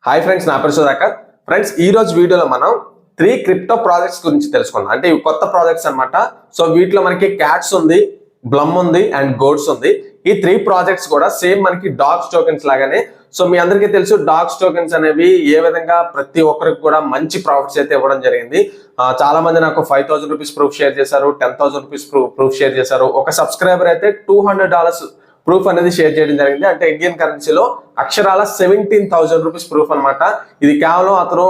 Hi friends, నా పేరు Sudhakar. Friends, ఈ రోజు వీడియోలో మనం 3 క్రిప్టో ప్రాజెక్ట్స్ గురించి తెలుసుకుందాం. అంటే ఇవి కొత్త ప్రాజెక్ట్స్ అన్నమాట. సో వీటిలో మనకి క్యాట్స్ ఉంది, బ్లమ్ ఉంది అండ్ గోడ్స్ ఉంది. ఈ 3 ప్రాజెక్ట్స్ కూడా సేమ్ మనకి డాగ్స్ టోకెన్స్ లాగానే. సో మీ అందరికీ తెలుసు డాగ్స్ టోకెన్స్ అనేవి ఏ విధంగా ప్రతి ఒక్కరికి కూడా మంచి ప్రాఫిట్స్ అయితే ఇవ్వడం జరిగింది. చాలా మంది నాకు 5,000 రూపీస్ ప్రూఫ్ షేర్ చేశారు, 10,000 రూపీస్ ప్రూఫ్ షేర్ చేశారు. ఒక సబ్స్క్రైబర్ అయితే $200 ప్రూఫ్ అనేది షేర్ చేయడం జరిగింది. అంటే ఇండియన్ కరెన్సీలో అక్షరాల 17,000 రూపీస్ ప్రూఫ్ అనమాట. ఇది కేవలం అతను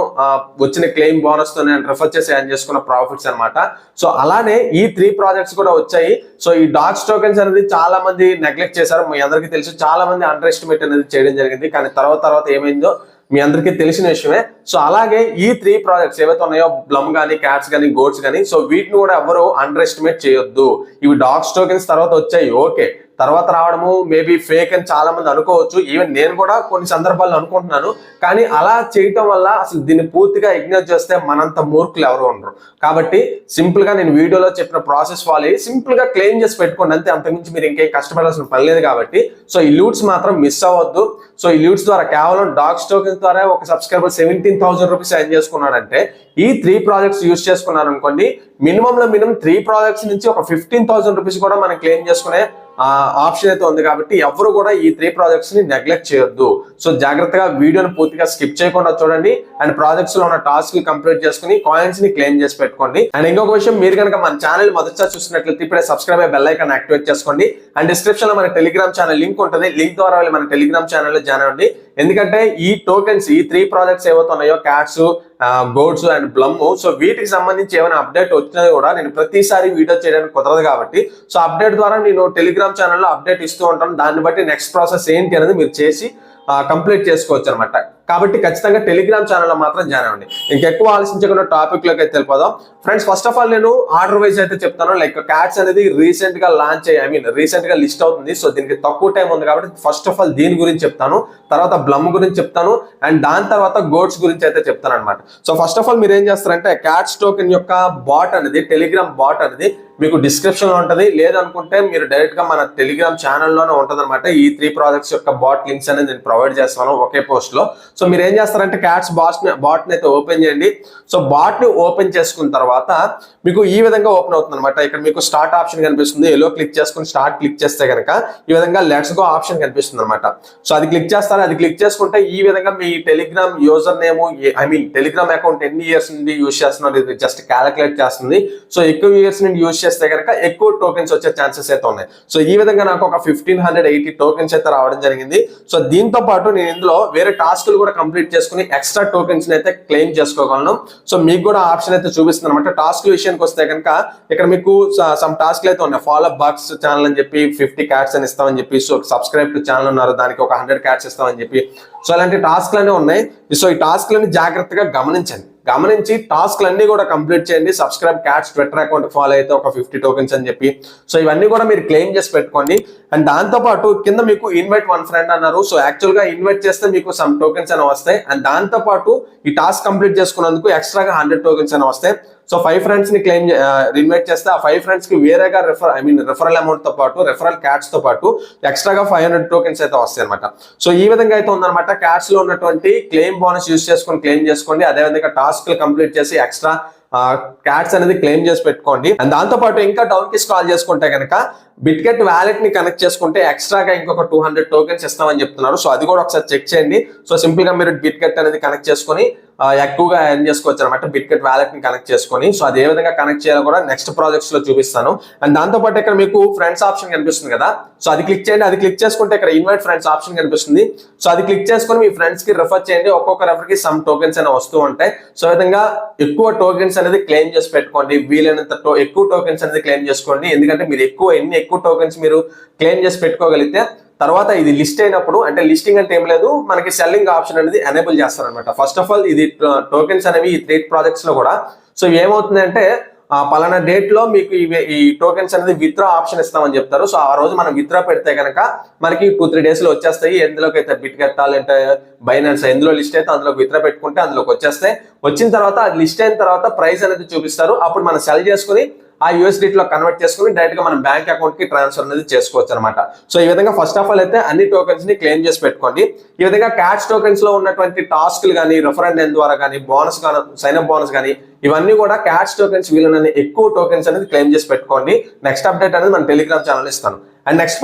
వచ్చిన క్లెయిమ్ బోనస్ తో రెఫర్ చేసి ఎర్న్ చేసుకున్న ప్రాఫిట్స్ అనమాట. సో అలానే ఈ 3 ప్రాజెక్ట్స్ కూడా వచ్చాయి. సో ఈ డాగ్స్ టోకెన్స్ అనేది చాలా మంది నెగ్లెక్ట్ చేశారు. మీ అందరికీ తెలుసు, చాలా మంది అండర్ ఎస్టిమేట్ అనేది చేయడం జరిగింది. కానీ తర్వాత ఏమైందో మీ అందరికీ తెలిసిన విషయమే. సో అలాగే ఈ 3 ప్రాజెక్ట్స్ ఏవైతే ఉన్నాయో, బ్లమ్ కానీ, క్యాట్స్ కానీ, గోడ్స్ కానీ, సో వీటిని కూడా ఎవరు అండర్ ఎస్టిమేట్ చేయొద్దు. ఇవి డాగ్స్ టోకెన్స్ తర్వాత వచ్చాయి, ఓకే, తర్వాత రావడము మేబీ ఫేక్ అని చాలా మంది అనుకోవచ్చు. ఈవెన్ నేను కూడా కొన్ని సందర్భాల్లో అనుకుంటున్నాను. కానీ అలా చేయటం వల్ల అసలు దీన్ని పూర్తిగా ఇగ్నోర్ చేస్తే మనంత మూర్ఖులు ఎవరు ఉండరు. కాబట్టి సింపుల్ గా నేను వీడియోలో చెప్పిన ప్రాసెస్ ఫాలో అయ్యి సింపుల్ గా క్లెయిమ్ చేసి పెట్టుకోండి అంతే. అంతకుమించి మీరు ఇంకేం కష్టపడాల్సిన పని లేదు. కాబట్టి సో ఈ లూట్స్ మాత్రం మిస్ అవ్వద్దు. సో ఈ లూట్స్ ద్వారా కేవలం డాగ్స్ టోకెన్స్ ద్వారా ఒక సబ్స్క్రైబర్ 17,000 రూపీస్ ఎర్న్ చేసుకున్నాడంటే, ఈ 3 ప్రాజెక్ట్స్ యూజ్ చేసుకున్నారు అనుకోండి, మినిమం 3 ప్రాజెక్ట్స్ నుంచి ఒక 15,000 రూపీస్ కూడా మనం క్లెయిమ్ చేసుకునే ఆప్షన్ అయితే ఉంది. కాబట్టి ఎవరు కూడా ఈ 3 ప్రాజెక్ట్స్ ని నెగ్లెక్ట్ చేయొద్దు. సో జాగ్రత్తగా వీడియోని పూర్తిగా స్కిప్ చేయకుండా చూడండి అండ్ ప్రాజెక్ట్స్ లో ఉన్న టాస్క్ కంప్లీట్ చేసుకుని కాయిన్స్ ని క్లెయిమ్ చేసి పెట్టుకోండి. అండ్ ఇంకొక విషయం, మీరు కనుక మన ఛానల్ మొదటిసారి చూసినట్లయితే ఇప్పుడే సబ్స్క్రైబ్ అయ్యి బెల్ ఐకాన్ యాక్టివేట్ చేసుకోండి. అండ్ డిస్క్రిప్షన్ లో మన టెలిగ్రామ్ ఛానల్ లింక్ ఉంటుంది. లింక్ ద్వారా వెళ్ళి మన టెలిగ్రామ్ ఛానల్ లో జాయిన్ అవ్వండి. ఎందుకంటే ఈ టోకెన్స్, ఈ 3 ప్రాజెక్ట్స్ ఏవైతే ఉన్నాయో, క్యాట్స్, గోడ్స్ అండ్ బ్లమ్, సో వీటికి సంబంధించి ఏమైనా అప్డేట్ వచ్చినా కూడా నేను ప్రతిసారి వీడియో చేయడానికి కుదరదు. కాబట్టి సో అప్డేట్ ద్వారా నేను టెలిగ్రామ్ ఛానల్లో అప్డేట్ ఇస్తూ ఉంటాను. దాన్ని బట్టి నెక్స్ట్ ప్రాసెస్ ఏంటి అనేది మీరు చేసి కంప్లీట్ చేసుకోవచ్చు అనమాట. కాబట్టి ఖచ్చితంగా టెలిగ్రామ్ ఛానల్లో మాత్రం జాయిన్ అవ్వండి. ఇంకెక్కువ ఆలోచించకుండా టాపిక్ లోకి అయితే వెళ్ళిపోదాం. ఫ్రెండ్స్, ఫస్ట్ ఆఫ్ ఆల్ నేను ఆర్డర్ వైజ్ అయితే చెప్తాను. లైక్ క్యాట్స్ అనేది రీసెంట్ గా లాంచ్ అయ్యి, రీసెంట్ గా లిస్ట్ అవుతుంది. సో దీనికి తక్కువ టైం ఉంది కాబట్టి ఫస్ట్ ఆఫ్ ఆల్ దీని గురించి చెప్తాను, తర్వాత బ్లమ్ గురించి చెప్తాను అండ్ దాని తర్వాత గోడ్స్ గురించి అయితే చెప్తాను అనమాట. సో ఫస్ట్ ఆఫ్ ఆల్ మీరు ఏం చేస్తారంటే, క్యాట్స్ టోకెన్ యొక్క బాట్ అనేది, టెలిగ్రామ్ బాట్ అనేది మీకు డిస్క్రిప్షన్ లో ఉంటది. లేదనుకుంటే మీరు డైరెక్ట్ గా మన టెలిగ్రామ్ ఛానల్లోనే ఉంటది అనమాట. ఈ 3 ప్రాజెక్ట్స్ యొక్క బాట్ లింక్స్ అనేది నేను ప్రొవైడ్ చేస్తాను ఒకే పోస్ట్ లో. సో మీరు ఏం చేస్తారంటే, క్యాట్స్ బాట్ ని అయితే ఓపెన్ చేయండి. సో బాట్ ని ఓపెన్ చేసుకున్న తర్వాత మీకు ఈ విధంగా ఓపెన్ అవుతుంది అనమాట. ఇక్కడ మీకు స్టార్ట్ ఆప్షన్ కనిపిస్తుంది. ఎల్లో క్లిక్ చేసుకుని స్టార్ట్ క్లిక్ చేస్తే కనుక ఈ విధంగా లెట్స్ గో ఆప్షన్ కనిపిస్తుంది అనమాట. సో అది క్లిక్ చేస్తారు. అది క్లిక్ చేసుకుంటే ఈ విధంగా మీ Telegram user name, Telegram account ఎన్ని ఇయర్స్ నుండి యూజ్ చేస్తున్నారు ఇది జస్ట్ క్యాలిక్యులేట్ చేస్తుంది. సో ఎక్కువ ఇయర్స్ నుండి యూజ్ చేస్తే కనుక ఎక్కువ టోకెన్స్ వచ్చే ఛాన్సెస్ అయితే ఉన్నాయి. సో ఈ విధంగా నాకు ఒక 1580 టోకెన్స్ అయితే రావడం జరిగింది. సో దీంతో పాటు నేను ఇందులో వేరే టాస్క్లు కూడా కంప్లీట్ చేసుకుని ఎక్స్ట్రా టోకెన్స్ అయితే క్లెయిమ్ చేసుకోగలను. సో మీకు కూడా ఆప్షన్ అయితే చూపిస్తుంది అనమాట. టాస్క్ విషయానికి వస్తే కనుక ఇక్కడ మీకు సమ్ టాస్క్లు అయితే ఉన్నాయి. ఫాలో బాక్స్ ఛానల్ అని చెప్పి 50 క్యాట్స్ అని ఇస్తామని చెప్పి, సో సబ్స్క్రైబ్ టు ఛానల్ ఉన్నారు దానికి ఒక 100 క్యాట్స్ ఇస్తామని చెప్పి, సో అలాంటి టాస్క్లు అన్నీ ఉన్నాయి. సో ఈ టాస్క్లని జాగ్రత్తగా గమనించి టాస్క్లన్నీ కూడా కంప్లీట్ చేయండి. Subscribe cats Twitter account follow అయితే ఒక 50 టోకెన్స్ అని చెప్పి, సో ఇవన్నీ కూడా మీరు క్లెయిమ్ చేసి పెట్టుకోండి. అండ్ దాంతో పాటు కింద మీకు ఇన్వైట్ 1 ఫ్రెండ్ అన్నారు. సో యాక్చువల్ గా ఇన్వైట్ చేస్తే మీకు సమ్ టోకెన్స్ అని వస్తాయి. అండ్ దాంతో పాటు ఈ టాస్క్ కంప్లీట్ చేసుకున్నందుకు ఎక్స్ట్రాగా 100 టోకెన్స్ అని వస్తాయి. సో 5 ఫ్రెండ్స్ ని క్లెయిమ్ ఇన్వైట్ చేస్తే ఆ 5 ఫ్రెండ్స్ కి వేరేగా రెఫరల్ అమౌంట్ తో పాటు, రెఫరల్ క్యాట్స్ తో పాటు ఎక్స్ట్రాగా 500 టోకెన్స్ అయితే వస్తాయి అనమాట. సో ఈ విధంగా అయితే ఉందన్నమాట. క్యాట్స్ లో ఉన్నటువంటి క్లెయిమ్ బోనస్ యూజ్ చేసుకొని క్లెయిమ్ చేసుకోండి. అదేవిధంగా టాస్క్ కంప్లీట్ చేసి ఎక్స్ట్రా క్యాట్స్ అనేది క్లెయిమ్ చేసి పెట్టుకోండి. అండ్ దాంతో పాటు ఇంకా డౌన్ కి స్క్రాల్ చేసుకుంటే కనుక బిట్గెట్ వ్యాలెట్ ని కనెక్ట్ చేసుకుంటే ఎక్స్ట్రాగా ఇంకొక 200 టోకెన్స్ ఇస్తామని చెప్తున్నారు. సో అది కూడా ఒకసారి చెక్ చేయండి. సో సింపుల్ గా మీరు బిట్గెట్ అనేది కనెక్ట్ చేసుకొని ఎక్కువగా ఎర్న్ చేసుకోవచ్చు అనమాట. బిట్గెట్ వ్యాలెట్ ని కనెక్ట్ చేసుకొని, సో అది ఏ విధంగా కనెక్ట్ చేయాలో కూడా నెక్స్ట్ ప్రాజెక్ట్స్ లో చూపిస్తాను. అండ్ దాంతో పాటు ఇక్కడ మీకు ఫ్రెండ్స్ ఆప్షన్ కనిపిస్తుంది కదా, సో అది క్లిక్ చేయండి. అది క్లిక్ చేసుకుంటే ఇక్కడ ఇన్వైట్ ఫ్రెండ్స్ ఆప్షన్ కనిపిస్తుంది. సో అది క్లిక్ చేసుకొని మీ ఫ్రెండ్స్ కి రెఫర్ చేయండి. ఒక్కొక్క రెఫర్ కి సమ్ టోకెన్స్ అయినా వస్తూ ఉంటాయి. సో ఈ విధంగా ఎక్కువ టోకెన్స్ అనేది క్లెయిమ్ చేసి పెట్టుకోండి. వీలైనంత ఎక్కువ టోకెన్స్ అనేది క్లెయిమ్ చేసుకోండి. ఎందుకంటే మీరు ఎన్ని ఎక్కువ టోకెన్స్ మీరు క్లెయిమ్ చేసి పెట్టుకోగలిగితే తర్వాత ఇది లిస్ట్ అయినప్పుడు, అంటే లిస్టింగ్ అంటే ఏం లేదు, మనకి సెల్లింగ్ ఆప్షన్ అనేది ఎనేబుల్ చేస్తారనమాట. ఫస్ట్ ఆఫ్ ఆల్ ఇది టోకెన్స్ అనేవి ఈ 3 ప్రాజెక్ట్స్ లో కూడా సో ఏమవుతుందంటే, పలానా డేట్ లో మీకు ఈ టోకెన్స్ అనేది విత్డ్రా ఆప్షన్ ఇస్తామని చెప్తారు. సో ఆ రోజు మనం విత్డ్రా పెడితే కనుక మనకి 2-3 డేస్ లో వచ్చేస్తాయి. ఎందులోకి అయితే బిట్గెట్ అంటే బైనాన్స్ ఎందులో లిస్ట్ అయితే అందులోకి విత్డ్రా పెట్టుకుంటే అందులోకి వచ్చేస్తాయి. వచ్చిన తర్వాత అది లిస్ట్ అయిన తర్వాత ప్రైస్ అనేది చూపిస్తారు. అప్పుడు మనం సెల్ చేసుకుని ఆ USDT లో కన్వర్ట్ చేసుకుని డైరెక్ట్ గా మనం బ్యాంక్ అకౌంట్ కి ట్రాన్స్ఫర్ అనేది చేసుకోవచ్చు అనమాట. సో ఈ విధంగా ఫస్ట్ ఆఫ్ ఆల్ అయితే అన్ని టోకెన్స్ ని క్లెయిమ్ చేసి పెట్టుకోండి. ఈ విధంగా క్యాష్ టోకెన్స్ లో ఉన్నటువంటి టాస్క్లు కానీ, రెఫరెండ్ ద్వారా కానీ, బోనస్ కానీ, సైన్ అప్ బోనస్ కానీ, ఇవన్నీ కూడా క్యాష్ టోకెన్స్ వీళ్ళని ఎక్కువ టోకెన్స్ అనేది క్లెయిమ్ చేసి పెట్టుకోండి. నెక్స్ట్ అప్డేట్ అనేది మన టెలిగ్రామ్ ఛానల్ ఇస్తాను. అండ్ నెక్స్ట్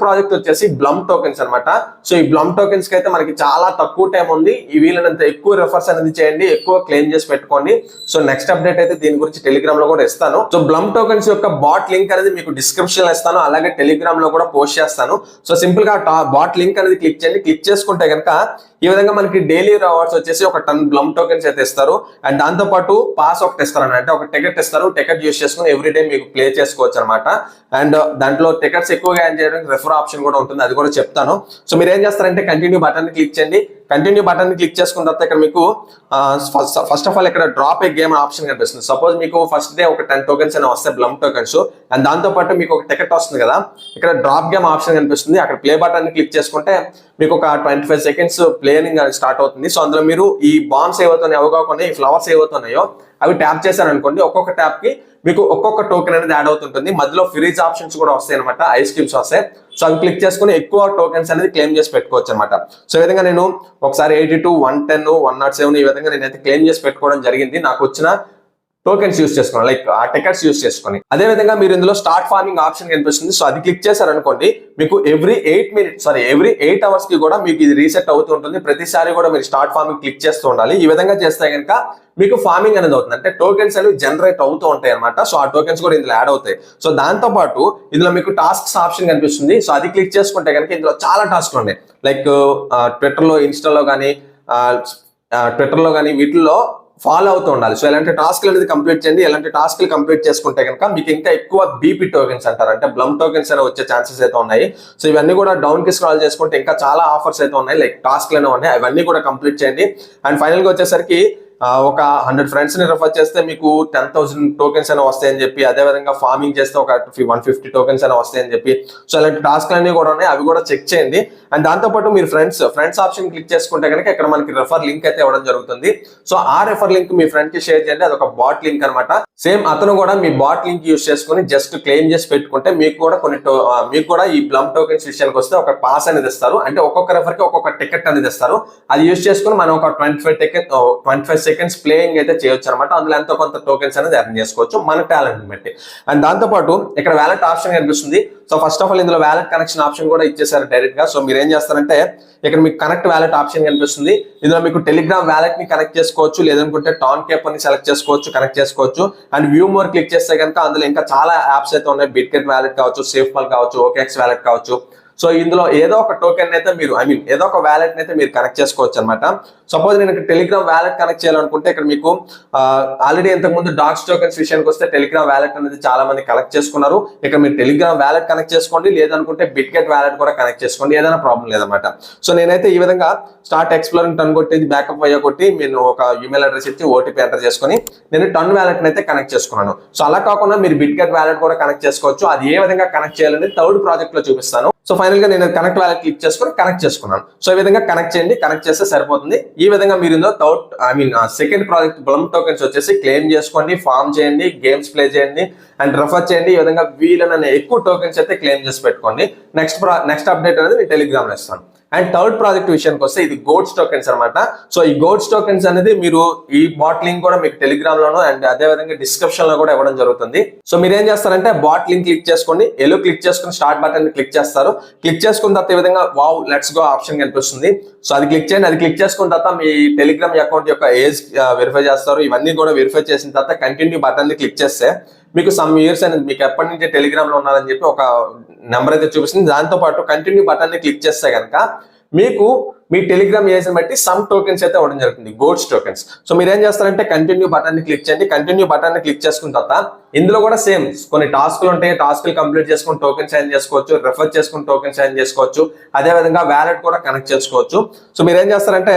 ప్రాజెక్ట్ వచ్చేసి బ్లమ్ టోకెన్స్ అనమాట. సో ఈ బ్లమ్ టోకెన్స్ కి అయితే మనకి చాలా తక్కువ టైం ఉంది. ఈ వీళ్ళనంత ఎక్కువ రెఫర్స్ అనేది చేయండి, ఎక్కువ క్లెయిమ్ చేసి పెట్టుకోండి. సో నెక్స్ట్ అప్డేట్ అయితే దీని గురించి టెలిగ్రామ్ లో కూడా ఇస్తాను. సో బ్లమ్ టోకెన్స్ యొక్క బాట్ లింక్ అనేది మీకు డిస్క్రిప్షన్ లో ఇస్తాను, అలాగే టెలిగ్రామ్ లో కూడా పోస్ట్ చేస్తాను. సో సింపుల్ గా బాట్ లింక్ అనేది క్లిక్ చేయండి. క్లిక్ చేసుకుంటే కనుక ఈ విధంగా మనకి డైలీ రివార్డ్స్ వచ్చేసి ఒక 10 బ్లమ్ టోకెన్స్ అయితే ఇస్తారు. అండ్ దాంతో పాటు పాస్ ఒకటి ఇస్తారు, అంటే ఒక టికెట్ ఇస్తారు. టికెట్ యూస్ చేసుకుని ఎవ్రీ డే మీకు ప్లే చేసుకోవచ్చు అనమాట. అండ్ దాంట్లో టికెట్స్ ఎక్కువగా ఎంజాయ్ చేయడానికి రెఫర్ ఆప్షన్ కూడా ఉంటుంది, అది కూడా చెప్తాను. సో మీరు ఏం చేస్తారంటే కంటిన్యూ బటన్ ని క్లిక్ చేయండి. కంటిన్యూ బటన్ ని క్లిక్ చేసుకున్న తర్వాత ఇక్కడ మీకు ఫస్ట్ ఆఫ్ ఆల్ ఇక్కడ డ్రాప్ ఏ గేమ్ ఆప్షన్ కనిపిస్తుంది. సపోజ్ మీకు ఫస్ట్ డే ఒక 10 టోకెన్స్ అని వస్తాయి బ్లమ్ టోకెన్స్, అండ్ దాంతో పాటు మీకు ఒక టికెట్ వస్తుంది కదా, ఇక్కడ డ్రాప్ గేమ్ ఆప్షన్ కనిపిస్తుంది. అక్కడ ప్లే బటన్ ని క్లిక్ చేసుకుంటే మీకు ఒక 25 సెకండ్స్ ప్లేయింగ్ స్టార్ట్ అవుతుంది. సో అందులో మీరు ఈ బాంబ్స్ ఏవైతున్నాయో అవి కాకుండా ఈ ఫ్లవర్స్ ఏవైతున్నాయో అవి ట్యాప్ చేశారనుకోండి, ఒక్కొక్క ట్యాప్ కి మీకు ఒక్కొక్క టోకెన్ అనేది యాడ్ అవుతుంటుంది. మధ్యలో ఫ్రీజ్ ఆప్షన్స్ కూడా వస్తాయి అనమాట, ఐస్ క్యూబ్స్ వస్తాయి. సో అవి క్లిక్ చేసుకుని ఎక్కువ టోకెన్స్ అనేది క్లెయిమ్ చేసి పెట్టుకోవచ్చు అనమాట. సో ఈ విధంగా నేను ఒకసారి 82, 110, 107 ఈ విధంగా నేనైతే క్లెయిమ్ చేసి పెట్టుకోవడం జరిగింది. నాకు వచ్చిన టోకెన్స్ యూస్ చేసుకున్నాను, లైక్ ఆ టికెట్స్ యూస్ చేసుకుని. అదే విధంగా మీరు ఇందులో స్టార్ట్ ఫార్మింగ్ ఆప్షన్ కనిపిస్తుంది. సో అది క్లిక్ చేశారనుకోండి, మీకు ఎవ్రీ 8 అవర్స్ కి కూడా మీకు ఇది రీసెట్ అవుతూ ఉంటుంది. ప్రతిసారి కూడా మీరు స్టార్ట్ ఫార్మింగ్ క్లిక్ చేస్తూ ఉండాలి. ఈ విధంగా చేస్తే కనుక మీకు ఫార్మింగ్ అనేది అవుతుంది, అంటే టోకెన్స్ అనేవి జనరేట్ అవుతూ ఉంటాయి అనమాట. సో ఆ టోకెన్స్ కూడా ఇందులో యాడ్ అవుతాయి. సో దాంతో పాటు ఇందులో మీకు టాస్క్స్ ఆప్షన్ కనిపిస్తుంది. సో అది క్లిక్ చేసుకుంటే కనుక ఇందులో చాలా టాస్క్లు ఉన్నాయి, లైక్ ట్విట్టర్లో, ఇన్స్టాలో కానీ వీటిల్లో ఫాలో అవుతూ ఉండాలి. సో ఇలాంటి టాస్క్లు అనేది కంప్లీట్ చేయండి. ఇలాంటి టాస్క్లు కంప్లీట్ చేసుకుంటే కనుక మీకు ఇంకా ఎక్కువ బీపీ టోకెన్స్ అంటారు, అంటే బ్లమ్ టోకెన్స్ అనేవి వచ్చే ఛాన్సెస్ అయితే ఉన్నాయి. సో ఇవన్నీ కూడా డౌన్ కి స్క్రాల్ చేసుకుంటే ఇంకా చాలా ఆఫర్స్ అయితే ఉన్నాయి, లైక్ టాస్క్లు అనేవి ఉన్నాయి. అవన్నీ కూడా కంప్లీట్ చేయండి. అండ్ ఫైనల్ గా వచ్చేసరికి ఒక 100 ఫ్రెండ్స్ ని రెఫర్ చేస్తే మీకు 10,000 టోకెన్స్ అని వస్తాయని చెప్పి, అదే విధంగా ఫార్మింగ్ చేస్తే ఒక 150 టోకెన్స్ అని వస్తాయని చెప్పి, సో అలాంటి టాస్క్లు అన్ని కూడా ఉన్నాయి, అవి కూడా చెక్ చేయండి. అండ్ దాంతోపాటు మీరు ఫ్రెండ్స్ ఆప్షన్ క్లిక్ చేసుకుంటే కనుక ఇక్కడ మనకి రెఫర్ లింక్ అయితే ఇవ్వడం జరుగుతుంది. సో ఆ రెఫర్ లింక్ మీ ఫ్రెండ్ కి షేర్ చేయండి. అది ఒక బాట్ లింక్ అనమాట. సేమ్ అతను కూడా మీ బాట్ లింక్ యూస్ చేసుకుని జస్ట్ క్లెయిమ్ చేసి పెట్టుకుంటే మీకు కూడా ఈ బ్లమ్ టోకెన్స్ విషయానికి వస్తే ఒక పాస్ అనేది ఇస్తారు, అంటే ఒక్కొక్క రెఫర్ కి ఒక్కొక్క టికెట్ అనేది ఇస్తారు. అది యూస్ చేసుకుని మనం ఒక 25 సెకండ్స్ ప్లేయింగ్ అయితే చేయొచ్చు అనమాట. అందులో ఎంతో కొంత టోకెన్స్ అనేది ఎర్న్ చేసుకోవచ్చు మన టాలెంట్ బట్టి. అండ్ దాంతో పాటు ఇక్కడ వ్యాలెట్ ఆప్షన్ కనిపిస్తుంది. సో ఫస్ట్ ఆఫ్ ఆల్ ఇందులో వ్యాలెట్ కనెక్షన్ ఆప్షన్ కూడా ఇచ్చేసారు డైరెక్ట్ గా. సో మీరు ఏం చేస్తారంటే ఇక్కడ మీకు కనెక్ట్ వ్యాలెట్ ఆప్షన్ కనిపిస్తుంది. ఇందులో మీకు టెలిగ్రామ్ వ్యాలెట్ ని కనెక్ట్ చేసుకోవచ్చు, లేదనుకుంటే టాన్ కేప్ అని సెలెక్ట్ చేసుకోవచ్చు, కనెక్ట్ చేసుకోవచ్చు. అండ్ వ్యూ మోర్ క్లిక్ చేస్తే కనుక అందులో ఇంకా చాలా యాప్స్ అయితే ఉన్నాయి. బిట్కెట్ వ్యాలెట్ కావచ్చు, సేఫ్ పాల్ కావచ్చు, ఓకేఎక్స్ వ్యాలెట్ కావచ్చు. సో ఇందులో ఏదో ఒక టోకెన్ అయితే మీరు ఏదో ఒక వ్యాలెట్ అయితే మీరు కనెక్ట్ చేసుకోవచ్చు అనమాట. సపోజ్ నేను ఇక్కడ టెలిగ్రామ్ వ్యాలెట్ కనెక్ట్ చేయాలనుకుంటే ఇక్కడ మీకు ఆల్రెడీ ఇంతకుముందు డాక్స్ టోకెన్స్ విషయానికి వస్తే టెలిగ్రామ్ వ్యాలెట్ అనేది చాలా మంది కనెక్ట్ చేసుకున్నారు. ఇక్కడ మీరు టెలిగ్రామ్ వ్యాలెట్ కనెక్ట్ చేసుకోండి, లేదనుకుంటే బిట్గెట్ వ్యాలెట్ కూడా కనెక్ట్ చేసుకోండి, ఏదైనా ప్రాబ్లం లేదన్నమాట. సో నేనైతే ఈ విధంగా స్టార్ట్ ఎక్స్ప్లోరింగ్ టన్ కొట్టి బ్యాకప్ అయ్యా కొట్టి నేను ఒక ఈమెయిల్ అడ్రస్ ఇచ్చి ఓటీపీ ఎంటర్ చేసుకుని నేను టన్ వ్యాలెట్ అయితే కనెక్ట్ చేసుకున్నాను. సో అలా కాకుండా మీరు బిట్గెట్ వ్యాలెట్ కూడా కనెక్ట్ చేసుకోవచ్చు. అది ఏ విధంగా కనెక్ట్ చేయాలని థర్డ్ ప్రాజెక్ట్ లో చూపిస్తాను. సో ఫైనల్ గా నేను కనెక్ట్ వ్యాలెట్ క్లిక్ చేసుకుని కనెక్ట్ చేసుకున్నాను. సో ఈ విధంగా కనెక్ట్ చేయండి, కనెక్ట్ చేస్తే సరిపోతుంది. ఈ విధంగా మీరు సెకండ్ ప్రాజెక్ట్ బ్లమ్ టోకెన్స్ వచ్చేసి క్లెయిమ్ చేసుకోండి, ఫార్మ్ చేయండి, గేమ్స్ ప్లే చేయండి అండ్ రెఫర్ చేయండి. ఈ విధంగా వీలైన ఎక్కువ టోకెన్స్ అయితే క్లెయిమ్ చేసి పెట్టుకోండి. నెక్స్ట్ అప్డేట్ అనేది నేను టెలిగ్రామ్ లో ఇస్తాను. అండ్ థర్డ్ ప్రాజెక్ట్ విషయానికి వస్తే ఇది గోడ్స్ టోకెన్స్ అనమాట. సో ఈ గోడ్స్ టోకెన్స్ అనేది మీరు ఈ బాట్ లింక్ కూడా మీకు టెలిగ్రామ్ లోను అండ్ అదే విధంగా డిస్క్రిప్షన్ లో కూడా ఇవ్వడం జరుగుతుంది. సో మీరు ఏం చేస్తారంటే బాట్ లింక్ క్లిక్ చేసుకోండి, ఎల్లో క్లిక్ చేసుకుని స్టార్ట్ బటన్ క్లిక్ చేస్తారు. క్లిక్ చేసుకున్న తర్వాత ఈ విధంగా వావ్ లెట్స్ గో ఆప్షన్ కనిపిస్తుంది. సో అది క్లిక్ చేయండి. అది క్లిక్ చేసుకున్న తర్వాత మీ టెలిగ్రామ్ అకౌంట్ యొక్క ఏజ్ వెరిఫై చేస్తారు. ఇవన్నీ కూడా వెరిఫై చేసిన తర్వాత కంటిన్యూ బటన్ క్లిక్ చేస్తే మీకు సమ్ ఇయర్స్ అనేది మీకు ఎప్పటి నుంచి టెలిగ్రామ్ లో ఉన్నారని చెప్పి ఒక నెంబర్ అయితే చూపిస్తుంది. దాంతో పాటు కంటిన్యూ బటన్ క్లిక్ చేస్తే కనుక మీకు మీ టెలిగ్రామ్ ఏజ్ బట్టి సమ్ టోకెన్స్ అయితే ఇవ్వడం జరుగుతుంది, గోడ్స్ టోకెన్స్. సో మీరు ఏం చేస్తారంటే కంటిన్యూ బటన్ క్లిక్ చేయండి. కంటిన్యూ బటన్ క్లిక్ చేసుకున్న తర్వాత ఇందులో కూడా సేమ్ కొన్ని టాస్క్లు ఉంటాయి. టాస్క్లు కంప్లీట్ చేసుకుని టోకెన్స్ సైన్ చేసుకోవచ్చు, రెఫర్ చేసుకుని టోకెన్స్ సైన్ చేసుకోవచ్చు, అదే విధంగా వ్యాలెట్ కూడా కనెక్ట్ చేసుకోవచ్చు. సో మీరు ఏం చేస్తారంటే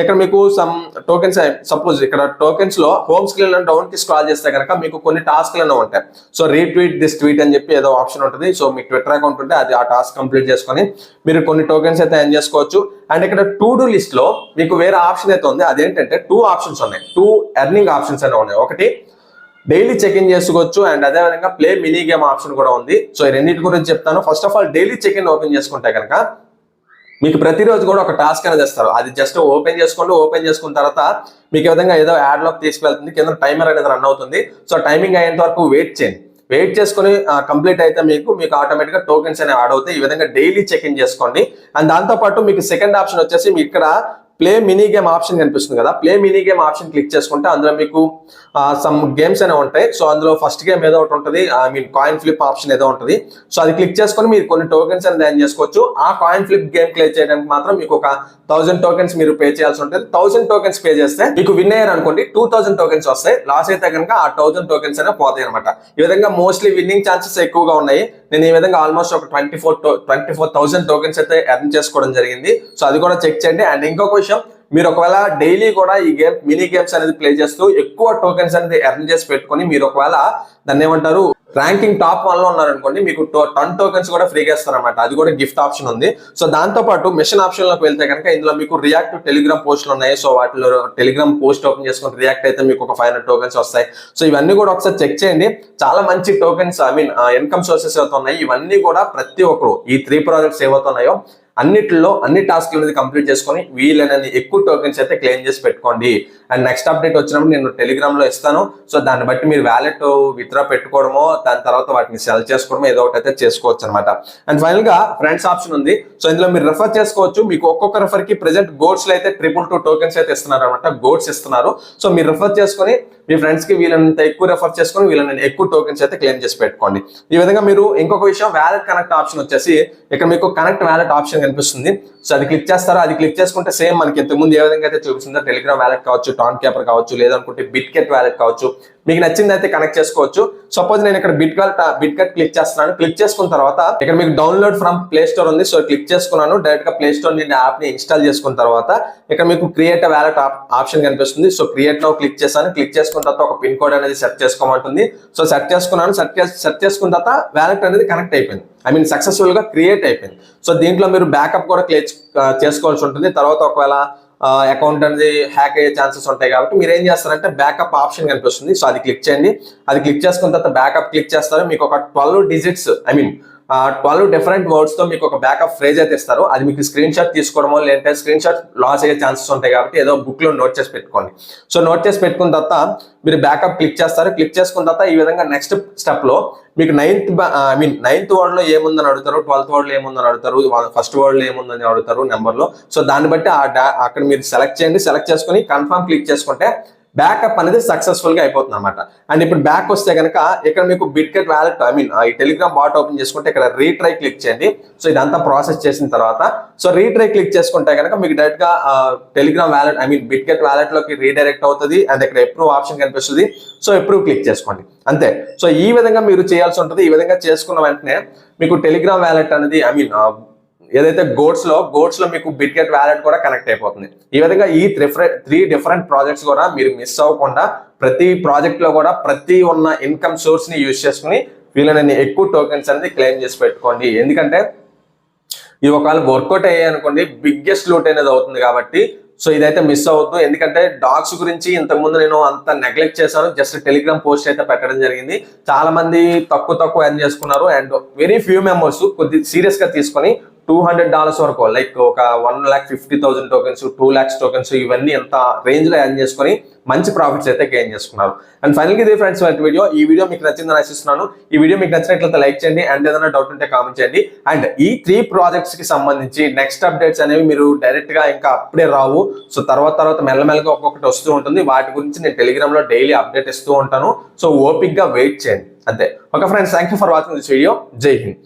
ఇక్కడ మీకు సమ్ టోకెన్స్, సపోజ్ ఇక్కడ టోకెన్స్ లో హోమ్ స్క్రీన్ డౌన్ కి స్క్రాల్ చేస్తే కనుక మీకు కొన్ని టాస్క్లు ఉంటాయి. సో రీట్వీట్ దిస్ ట్వీట్ అని చెప్పి ఏదో ఆప్షన్ ఉంటుంది. సో మీకు ట్విట్టర్ అకౌంట్ ఉంటే అది ఆ టాస్క్ కంప్లీట్ చేసుకొని మీరు కొన్ని టోకెన్స్ అయితే ఎర్న్ చేసుకోవచ్చు. అండ్ ఇక్కడ టు డూ లిస్ట్ లో మీకు వేరే ఆప్షన్ అయితే ఉంది. అదేంటంటే 2 ఆప్షన్స్ ఉన్నాయి, 2 ఎర్నింగ్ ఆప్షన్స్ అనేవి ఉన్నాయి. ఒకటి డైలీ చెక్ ఇన్ చేసుకోవచ్చు అండ్ అదే విధంగా ప్లే మినీ గేమ్ ఆప్షన్ కూడా ఉంది. సో ఈ రెండింటి గురించి చెప్తాను. First of all daily check in open చేసుకుంటే కనుక మీకు ప్రతిరోజు కూడా ఒక టాస్క్ అనేది ఇస్తారు. అది జస్ట్ ఓపెన్ చేసుకోండి. ఓపెన్ చేసుకున్న తర్వాత మీకు ఈ విధంగా ఏదో యాడ్ లోకి తీసుకువెళ్తుంది. కింద టైమర్ అనేది రన్ అవుతుంది. సో టైమింగ్ అయ్యేంత వరకు వెయిట్ చేయండి. వెయిట్ చేసుకుని కంప్లీట్ అయితే మీకు ఆటోమేటిక్ గా టోకెన్స్ అనేవి యాడ్ అవుతాయి. ఈ విధంగా డైలీ చెక్ ఇన్ చేసుకోండి. అండ్ దాంతో పాటు మీకు సెకండ్ ఆప్షన్ వచ్చేసి మీకు ఇక్కడ ప్లే మినీ గేమ్ ఆప్షన్ కనిపిస్తుంది కదా, play mini game option click చేసుకుంటే అందులో మీకు సమ్ గేమ్స్ అనేవి ఉంటాయి. సో అందులో ఫస్ట్ గేమ్ ఏదో ఒకటి ఉంటుంది, I mean coin flip option ఏదో ఉంటుంది. సో అది క్లిక్ చేసుకొని మీరు కొన్ని టోకెన్స్ అనేది ఎర్న్ చేసుకోవచ్చు. ఆ కాయిన్ ఫ్లిప్ గేమ్ ప్లే చేయడానికి మాత్రం మీకు ఒక 1000 టోకెన్స్ మీరు పే చేయాల్సి ఉంటుంది. 1000 టోకెన్స్ పే చేస్తే మీకు విన్ అయ్యారు అనుకోండి 2000 టోకెన్స్ వస్తాయి. లాస్ అయితే కనుక ఆ 1000 టోకెన్స్ అనేవి పోతాయి అనమాట. ఈ విధంగా మోస్ట్లీ విన్నింగ్ ఛాన్సెస్ ఎక్కువగా ఉన్నాయి. నేను ఈ విధంగా ఆల్మోస్ట్ ఒక 24,000 టోకెన్స్ అయితే ఎర్న్ చేసుకోవడం జరిగింది. సో అది కూడా చెక్ చేయండి. అండ్ ఇంకొక విషయం, మీరు ఒకవేళ డైలీ కూడా ఈ గేమ్ మినీ గేమ్స్ అనేది ప్లే చేస్తూ ఎక్కువ టోకెన్స్ అనేది ఎర్న్ చేసి పెట్టుకొని మీరు ఒకవేళ దాన్ని ఏమంటారు ర్యాంకింగ్ టాప్ 1 లో ఉన్నారనుకోండి, మీకు 10 టోకెన్స్ కూడా ఫ్రీగా ఇస్తారన్నమాట. అది కూడా గిఫ్ట్ ఆప్షన్ ఉంది. సో దాంతో పాటు మిషన్ ఆప్షన్ లోకి వెళ్తే కనుక ఇందులో మీకు రియాక్ట్ టెలిగ్రామ్ పోస్టులు ఉన్నాయి. సో వాటిలో టెలిగ్రామ్ పోస్ట్ ఓపెన్ చేసుకుని రియాక్ట్ అయితే మీకు ఒక 500 టోకెన్స్ వస్తాయి. సో ఇవన్నీ కూడా ఒకసారి చెక్ చేయండి. చాలా మంచి tokens, I mean income sources అవుతున్నాయి. ఇవన్నీ కూడా ప్రతి ఒక్కరు ఈ 3 ప్రాజెక్ట్స్ ఏవవుతున్నాయో అన్నిటిలో అన్ని టాస్క్లు అనేది కంప్లీట్ చేసుకొని వీలైనన్ని ఎక్కువ టోకెన్స్ అయితే క్లెయిమ్ చేసి పెట్టుకోండి. అండ్ నెక్స్ట్ అప్డేట్ వచ్చినప్పుడు నేను టెలిగ్రామ్ లో ఇస్తాను. సో దాన్ని బట్టి మీరు వ్యాలెట్ విత్డ్రా పెట్టుకోవడమో దాని తర్వాత వాటిని సెల్ చేసుకోవడమో ఏదో ఒకటి అయితే చేసుకోవచ్చు అనమాట. అండ్ ఫైనల్ గా ఫ్రెండ్స్ ఆప్షన్ ఉంది. సో ఇందులో మీరు రెఫర్ చేసుకోవచ్చు. మీకు ఒక్కొక్క రెఫర్ కి ప్రెసెంట్ గోడ్స్ లో అయితే 222 టోకెన్స్ అయితే ఇస్తున్నారు అనమాట. గోడ్స్ ఇస్తున్నారు. సో మీరు రెఫర్ చేసుకొని మీ ఫ్రెండ్స్ కి వీళ్ళంత ఎక్కువ రెఫర్ చేసుకొని వీళ్ళని ఎక్కువ టోకెన్స్ అయితే క్లెయిమ్ చేసి పెట్టుకోండి. ఈ విధంగా మీరు ఇంకొక విషయం, వ్యాలెట్ కనెక్ట్ ఆప్షన్ వచ్చేసి ఇక్కడ మీకు కనెక్ట్ వ్యాలెట్ ఆప్షన్ కనిపిస్తుంది. సో అది క్లిక్ చేస్తారో, అది క్లిక్ చేసుకుంటే సేమ్ మనకి ఇంతకుముందు ఏ విధంగా అయితే చూపిస్తుందో టెలిగ్రామ్ వ్యాలెట్ కావచ్చు, టాన్ క్యాపర్ కావచ్చు, లేదనుకుంటే బిట్కెట్ వ్యాలెట్ కావచ్చు, మీకు నచ్చింది అయితే కనెక్ట్ చేసుకోవచ్చు. సపోజ్ నేను ఇక్కడ బిట్కెట్ క్లిక్ చేస్తున్నాను. క్లిక్ చేసుకున్న తర్వాత ఇక్కడ మీకు డౌన్లోడ్ ఫ్రమ్ ప్లే స్టోర్ ఉంది. సో క్లిక్ చేసుకున్నాను. డైరెక్ట్ గా ప్లే స్టోర్ నుండి యాప్ ని ఇన్స్టాల్ చేసుకున్న తర్వాత ఇక్కడ మీకు క్రియేట్ వ్యాలెట్ ఆప్షన్ కనిపిస్తుంది. సో క్రియేట్ నౌ క్లిక్ చేశాను. క్లిక్ చేసుకున్న తర్వాత ఒక పిన్ కోడ్ అనేది సెట్ చేసుకోమంటుంది. సో సెట్ చేసుకున్నాను. సెట్ చేసుకున్న తర్వాత వ్యాలెట్ అనేది కనెక్ట్ అయిపోయింది. ఐ మీన్ సక్సెస్ఫుల్ గా క్రియేట్ అయిపోయింది. సో దీంట్లో మీరు బ్యాకప్ కూడా చేసుకోవాల్సి ఉంటుంది. తర్వాత ఒకవేళ అకౌంట్ అనేది హ్యాక్ అయ్యే ఛాన్సెస్ ఉంటాయి కాబట్టి మీరు ఏం చేస్తారంటే బ్యాకప్ ఆప్షన్ కనిపిస్తుంది. సో అది క్లిక్ చేయండి. అది క్లిక్ చేసుకున్న తర్వాత బ్యాకప్ క్లిక్ చేస్తారు. మీకు ఒక 12 digits, I mean 12 different words తో మీకు ఒక బ్యాకప్ ఫ్రేజ్ అయితే ఇస్తారు. అది మీకు స్క్రీన్ షాట్ తీసుకోవడమో లేదంటే స్క్రీన్ షాట్ లాస్ అయ్యే ఛాన్సెస్ ఉంటాయి కాబట్టి ఏదో బుక్ లో నోట్ చేసి పెట్టుకోండి. సో నోట్ చేసి పెట్టుకున్న తర్వాత మీరు బ్యాకప్ క్లిక్ చేస్తారు. క్లిక్ చేసుకున్న తర్వాత ఈ విధంగా నెక్స్ట్ స్టెప్ లో మీకు 9th వర్డ్ లో ఏముందని అడుగుతారు, 12th వర్డ్ లో ఏముందని అడుగుతారు, ఫస్ట్ వర్డ్ లో ఏముందని అడుగుతారు నెంబర్ లో. సో దాన్ని బట్టి అక్కడ మీరు సెలెక్ట్ చేయండి. సెలెక్ట్ చేసుకుని కన్ఫర్మ్ క్లిక్ చేసుకుంటే బ్యాకప్ అనేది సక్సెస్ఫుల్ గా అయిపోతుంది అనమాట. అండ్ ఇప్పుడు బ్యాక్ వస్తే కనుక ఇక్కడ మీకు బిట్కెట్ వ్యాలెట్, ఐ మీన్ ఈ టెలిగ్రామ్ బాట్ ఓపెన్ చేసుకుంటే ఇక్కడ రీట్రై క్లిక్ చేయండి. సో ఇదంతా ప్రాసెస్ చేసిన తర్వాత సో రీట్రై క్లిక్ చేసుకుంటే కనుక మీకు డైరెక్ట్ గా Telegram wallet, I mean Bitget wallet లోకి రీడైరెక్ట్ అవుతుంది. అండ్ ఇక్కడ అప్రూవ్ ఆప్షన్ కనిపిస్తుంది. సో అప్రూవ్ క్లిక్ చేసుకోండి, అంతే. సో ఈ విధంగా మీరు చేయాల్సి ఉంటుంది. ఈ విధంగా చేసుకున్న వెంటనే మీకు టెలిగ్రామ్ వ్యాలెట్ అనేది, ఐ మీన్ ఏదైతే గోడ్స్ లో మీకు బిట్కెట్ వ్యాలెట్ కూడా కనెక్ట్ అయిపోతుంది. ఈ విధంగా ఈ 3 డిఫరెంట్ ప్రాజెక్ట్స్ కూడా మీరు మిస్ అవ్వకుండా ప్రతి ప్రాజెక్ట్ లో కూడా ప్రతి ఉన్న ఇన్కమ్ సోర్స్ ని యూజ్ చేసుకుని వీళ్ళని ఎక్కువ టోకెన్స్ అనేది క్లెయిమ్ చేసి పెట్టుకోండి. ఎందుకంటే ఇది ఒకవేళ వర్కౌట్ అయ్యాయి అనుకోండి బిగ్గెస్ట్ లూట్ అనేది అవుతుంది కాబట్టి సో ఇదైతే మిస్ అవుతుంది. ఎందుకంటే డాగ్స్ గురించి ఇంతకుముందు నేను అంత నెగ్లెక్ట్ చేశాను. జస్ట్ టెలిగ్రామ్ పోస్ట్ అయితే పెట్టడం జరిగింది. చాలా మంది తక్కువ ఎర్న్ చేసుకున్నారు. అండ్ వెరీ ఫ్యూ మెంబర్స్ కొద్ది సీరియస్ గా తీసుకొని $200 వరకు, లైక్ ఒక 1,50,000 టోకెన్స్, 2 lakhs టోకెన్స్, ఇవన్నీ ఎంత రేంజ్ లో ఎర్న్ చేసుకొని మంచి ప్రాఫిట్స్ అయితే గెయిన్ చేసుకున్నారు. అండ్ ఫైనల్ గా ఇది ఫ్రెండ్స్ ఈ వీడియో మీకు నచ్చిందని ఆశిస్తున్నాను. ఈ వీడియో మీకు నచ్చినట్లయితే లైక్ చేయండి. అండ్ ఏదైనా డౌట్ ఉంటే కామెంట్ చేయండి. అండ్ ఈ 3 ప్రాజెక్ట్స్ కి సంబంధించి నెక్స్ట్ అప్డేట్స్ అనేవి మీరు డైరెక్ట్ గా ఇంకా అప్పుడే రావు. సో తర్వాత మెల్లమెల్లగా ఒక్కొక్కటి వస్తూ ఉంటుంది. వాటి గురించి నేను టెలిగ్రామ్ లో డైలీ అప్డేట్ ఇస్తూ ఉంటాను. సో ఓపిక్ గా వెయిట్ చేయండి, అంతే. Okay friends, thank you for watching this video. జై హింద్.